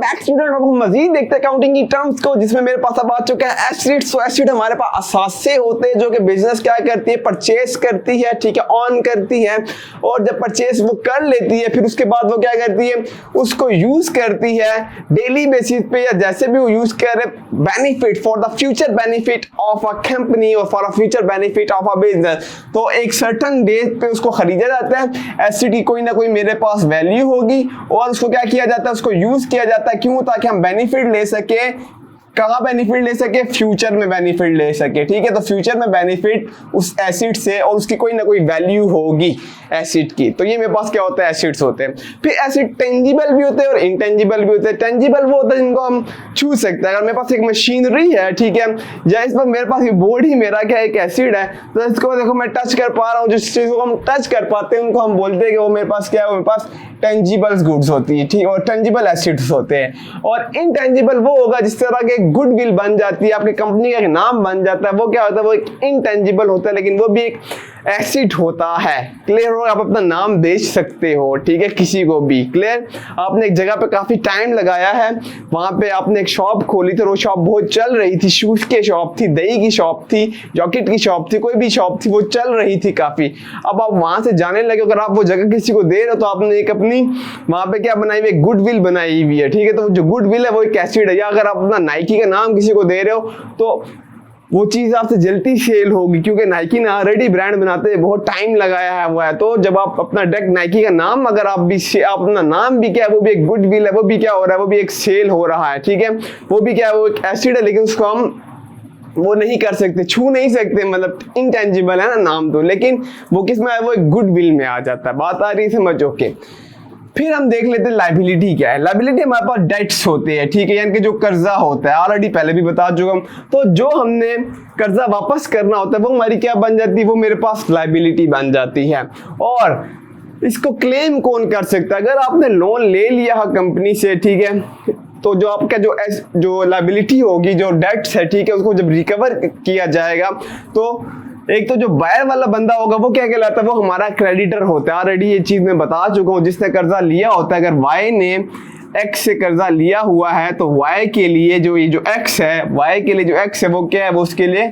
Back student. अब हम मजीद देखते हैं अकाउंटिंग की टर्म्स को, जिसमें मेरे पास अब आ चुका है एसेट। सो एसेट हमारे पास असासे होते हैं जो कि बिजनेस क्या करती है, परचेस करती है, ठीक है, ऑन करती है। और जब परचेस वो कर लेती है फिर उसके बाद वो क्या करती है, उसको यूज करती है डेली बेसिस पे या जैसे भी वो यूज करे, benefit for the future benefit of a company और for a future benefit of a business. तो एक सर्टन डेट पे उसको खरीदा जाता है। एसेट की कोई ना कोई मेरे पास वैल्यू होगी और उसको क्या किया जाता है, उसको यूज किया जाता है। क्यों? ताकि हम बेनिफिट ले सके। कहाँ बेनिफिट ले सके? फ्यूचर में बेनिफिट ले सके, ठीक है। तो फ्यूचर में बेनिफिट उस एसेट से, और उसकी कोई ना कोई वैल्यू होगी एसेट की। तो ये मेरे पास क्या होता है, एसेट्स होते हैं। फिर एसेट टेंजिबल भी होते हैं और इनटेंजिबल भी होते हैं। टेंजिबल वो होता है जिनको हम छू सकते हैं। अगर मेरे पास एक मशीनरी है, ठीक है, या इस पर मेरे पास ये बोर्ड ही मेरा क्या एक एसिड है, तो इसको देखो मैं टच कर पा रहा हूँ। जिस चीज को हम टच कर पाते हैं उनको हम बोलते हैं कि वो मेरे पास क्या है, वो मेरे पास टेंजिबल गुड्स होती है, ठीक, और टेंजिबल एसेट्स होते हैं। और इनटेंजिबल वो होगा जिस तरह के गुडविल बन जाती है, आपकी कंपनी का एक नाम बन जाता है, वो क्या होता है, वो एक इनटेंजिबल होता है, लेकिन वो भी एक एसेट होता है। क्लियर हो? आप अपना नाम बेच सकते हो, ठीक है, किसी को भी। क्लियर? आपने एक जगह पे काफी टाइम लगाया है, वहां पे आपने एक शॉप खोली थी, वो शॉप बहुत चल रही थी, शूज की शॉप थी, दही की शॉप थी, जॉकेट की शॉप थी, कोई भी शॉप थी, वो चल रही थी काफी। अब आप वहां से जाने लगे, अगर आप वो जगह किसी को दे रहे हो तो आपने एक अपनी वहां पे क्या बनाई हुई है, गुडविल बनाई हुई है, ठीक है। तो जो गुडविल है वो एक एसेट है। या अगर आप अपना नाइकी का नाम किसी को दे रहे हो तो वो चीज आपसे जल्दी सेल होगी, क्योंकि नाइकी ने ऑलरेडी ब्रांड बनाते हैं, बहुत टाइम लगाया है हुआ है। तो जब आप अपना डायरेक्ट नाइकी का नाम, अगर आप अपना नाम भी क्या है, वो भी एक गुडविल है, वो भी क्या हो रहा है, वो भी एक सेल हो रहा है, ठीक है। वो भी क्या है, वो एक एसिड है, लेकिन उसको हम वो नहीं कर सकते, छू नहीं सकते, मतलब इनटेंजिबल है ना नाम तो, लेकिन वो किस में है, वो एक गुडविल में आ जाता है। बात आ रही है समझ? ओके। फिर हम देख लेते हैं लायबिलिटी क्या है। लायबिलिटी हमारे पास डेट्स होते हैं, ठीक है, यानी कि जो कर्जा होता है, ऑलरेडी पहले भी बता चुका हूं। तो जो हमने कर्जा वापस करना होता है वो हमारी क्या बन जाती है, वो मेरे पास लायबिलिटी बन जाती है। और इसको क्लेम कौन कर सकता है? अगर आपने लोन ले लिया है कंपनी से, ठीक है, तो जो आपका जो लायबिलिटी होगी, जो डेट्स है, ठीक है, उसको जब रिकवर किया जाएगा तो एक तो जो बायर वाला बंदा होगा वो क्या कहलाता है, वो हमारा क्रेडिटर होता है। ऑलरेडी ये चीज मैं बता चुका हूँ। जिसने कर्जा लिया होता है, अगर वाई ने एक्स से कर्जा लिया हुआ है तो वाई के लिए जो ये जो एक्स है, वाई के लिए जो एक्स है वो क्या है, वो उसके लिए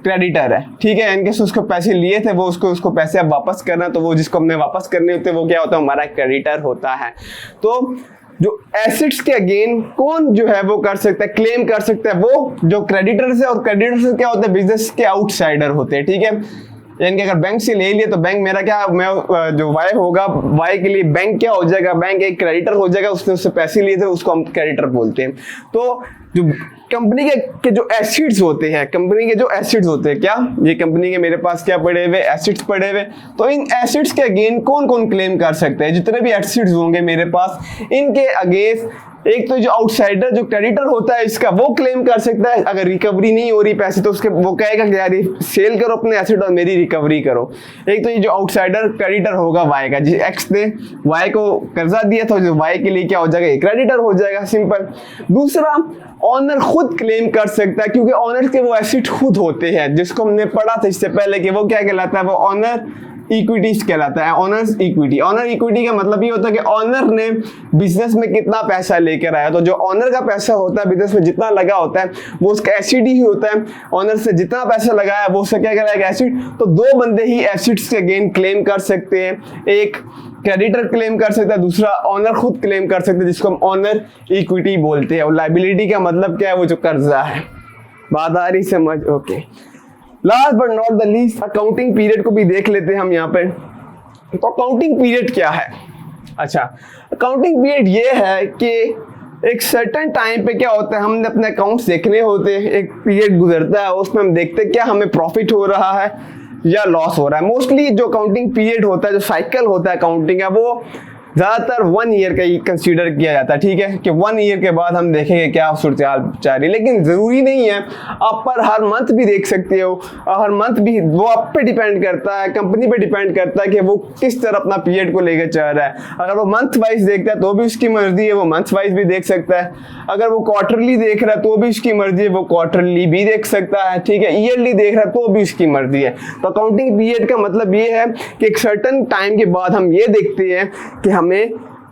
क्रेडिटर है, ठीक है। इनके से उसको पैसे लिए थे, वो उसको पैसे अब वापस करना, तो वो जिसको हमने वापस करने होते वो क्या होता है, हमारा क्रेडिटर होता है। तो जो एसेट्स के अगेन कौन जो है वो कर सकता है, क्लेम कर सकता है, वो जो क्रेडिटर्स है। और क्रेडिटर्स क्या होते हैं, बिजनेस के आउटसाइडर होते हैं, ठीक है। यानी कि अगर बैंक से ले लिए तो बैंक मेरा क्या, मैं जो वाई होगा, वाई के लिए बैंक क्या हो जाएगा, बैंक एक क्रेडिटर हो जाएगा। उसने उससे पैसे लिए थे, उसको हम क्रेडिटर बोलते हैं। तो जो कंपनी के जो एसेट्स होते हैं, कंपनी के जो एसेट्स होते हैं, क्या ये कंपनी के मेरे पास क्या पड़े हुए, एसेट्स पड़े हुए। तो इन एसेट्स के अगेन कौन कौन क्लेम कर सकते हैं? जितने भी एसेट्स होंगे मेरे पास, इनके अगेंस्ट एक तो जो आउटसाइडर जो क्रेडिटर होता है इसका, वो क्लेम कर सकता है। अगर रिकवरी नहीं हो रही पैसे तो उसके वो कहेगा कि यार सेल करो अपने एसेट और मेरी रिकवरी करो। एक तो ये जो आउटसाइडर क्रेडिटर होगा वाई का, जिस एक्स ने वाई को कर्जा दिया था, जो वाई के लिए क्या हो जाएगा, क्रेडिटर हो जाएगा, सिंपल। दूसरा, ऑनर खुद क्लेम कर सकता है, क्योंकि ऑनर के वो एसेट खुद होते हैं, जिसको हमने पढ़ा था इससे पहले कि वो क्या कहलाता है, वो ऑनर इक्विटीज कहलाता है। ऑनर्स इक्विटी, ऑनर इक्विटी का मतलब ये होता है कि ऑनर ने बिजनेस में कितना पैसा लेकर आया, तो जो ऑनर का पैसा होता है बिजनेस में जितना लगा होता है वो उसका एसिड ही होता है। ऑनर से जितना पैसा लगाया वो उसका क्या कहलाएगा, एसिड। तो दो बंदे ही एसिड्स के अगेन क्लेम कर सकते हैं, एक क्रेडिटर क्लेम कर सकता है, दूसरा ऑनर खुद क्लेम कर सकते हैं, जिसको हम ऑनर इक्विटी बोलते हैं। और लायबिलिटी का मतलब क्या है, वो जो कर्जा है। बात आ रही समझ? Okay. Last but not the least, accounting period को भी देख लेते हैं हम यहाँ पे। तो अकाउंटिंग पीरियड क्या है? अच्छा, अकाउंटिंग पीरियड ये है कि एक सर्टेन टाइम पे क्या होता है, हमने अपने अकाउंट्स देखने होते हैं, एक पीरियड गुजरता है, उसमें हम देखते हैं क्या हमें प्रॉफिट हो रहा है या लॉस हो रहा है। मोस्टली जो अकाउंटिंग पीरियड होता है, जो साइकिल होता है अकाउंटिंग का, वो ज्यादातर 1 ईयर का ही कंसीडर किया जाता है, ठीक है, कि 1 ईयर के बाद हम देखेंगे क्या सूरत जा रही। लेकिन जरूरी नहीं है, आप पर हर मंथ भी देख सकते हो, हर मंथ भी वो आप पे डिपेंड करता है, कंपनी पे डिपेंड करता है कि वो किस तरह अपना पीरियड को लेकर चल रहा है। अगर वो मंथ वाइज देखता है तो भी उसकी मर्जी है, वो मंथ वाइज भी देख सकता है। अगर वो क्वार्टरली देख रहा है तो भी उसकी मर्जी है, वो क्वार्टरली भी देख सकता है, ठीक है। ईयरली देख रहा है तो भी उसकी मर्जी है। तो अकाउंटिंग पीरियड का मतलब ये है कि एक सर्टेन टाइम के बाद हम ये देखते हैं कि हमें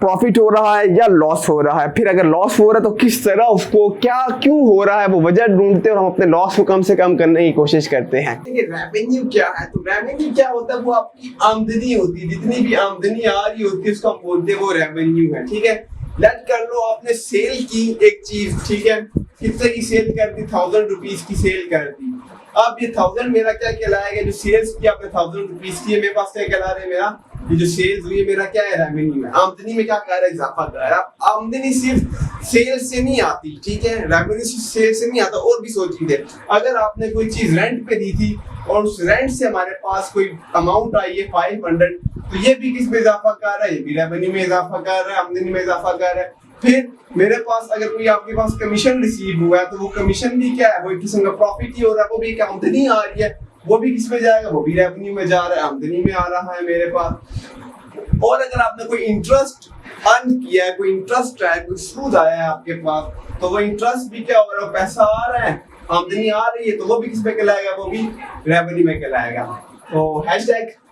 प्रॉफिट हो रहा है या लॉस हो रहा है, फिर अगर लॉस हो रहा है तो किस तरह उसको, क्या क्यों हो रहा है, वो वजह ढूंढते हैं और हम अपने लॉस को कम से कम करने की कोशिश करते हैं। रेवेन्यू क्या है? तो रेवेन्यू क्या होता है? वो आपकी आमदनी होती है, जितनी भी आमदनी आ रही होती है उसको हम बोलते हैं वो रेवेन्यू है। ठीक है, लेट कर लो आपने सेल की एक चीज, ठीक है, कितने की सेल कर दी? 1000 रुपीज की सेल कर दी। अब ये 1000 मेरा क्या कहलाएगा? जो सेल्स की आपने 1000 रुपीज की है, मेरे पास क्या कहला रहा है? मेरा ये जो सेल्स हुई है मेरा क्या है? रेवेन्यू है। आमदनी में क्या कर रहा है? इजाफा कर रहा है। आमदनी सिर्फ सेल से नहीं आती, ठीक है, रेवेन्यू सेल से नहीं आता, और भी सोचिए, अगर आपने कोई चीज रेंट पे दी थी और उस रेंट से हमारे पास कोई अमाउंट आई है 500, तो ये भी किस में इजाफा कर रहा है? ये भी रेवेन्यू में इजाफा कर रहा है, आमदनी में इजाफा कर रहा है। फिर मेरे पास अगर कोई आपके पास कमीशन रिसीव हुआ है तो वो कमीशन भी क्या है? वो एक किस्म का प्रॉफिट ही हो रहा है, वो भी एक आमदनी आ रही है, वो भी किस में जाएगा? वो भी रेवेन्यू में जा रहा है, आमदनी में आ रहा है मेरे पास। और अगर आपने कोई इंटरेस्ट अर्न किया है, कोई इंटरेस्ट आया, कोई सूद आया है आपके पास, तो वो इंटरेस्ट भी क्या हो रहा है? पैसा आ रहा है, आमदनी आ रही है, तो वो भी किस में कहलाएगा? वो भी रेवेन्यू में कहलाएगा। तो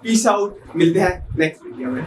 #peace out, मिलते हैं नेक्स्ट वीडियो में।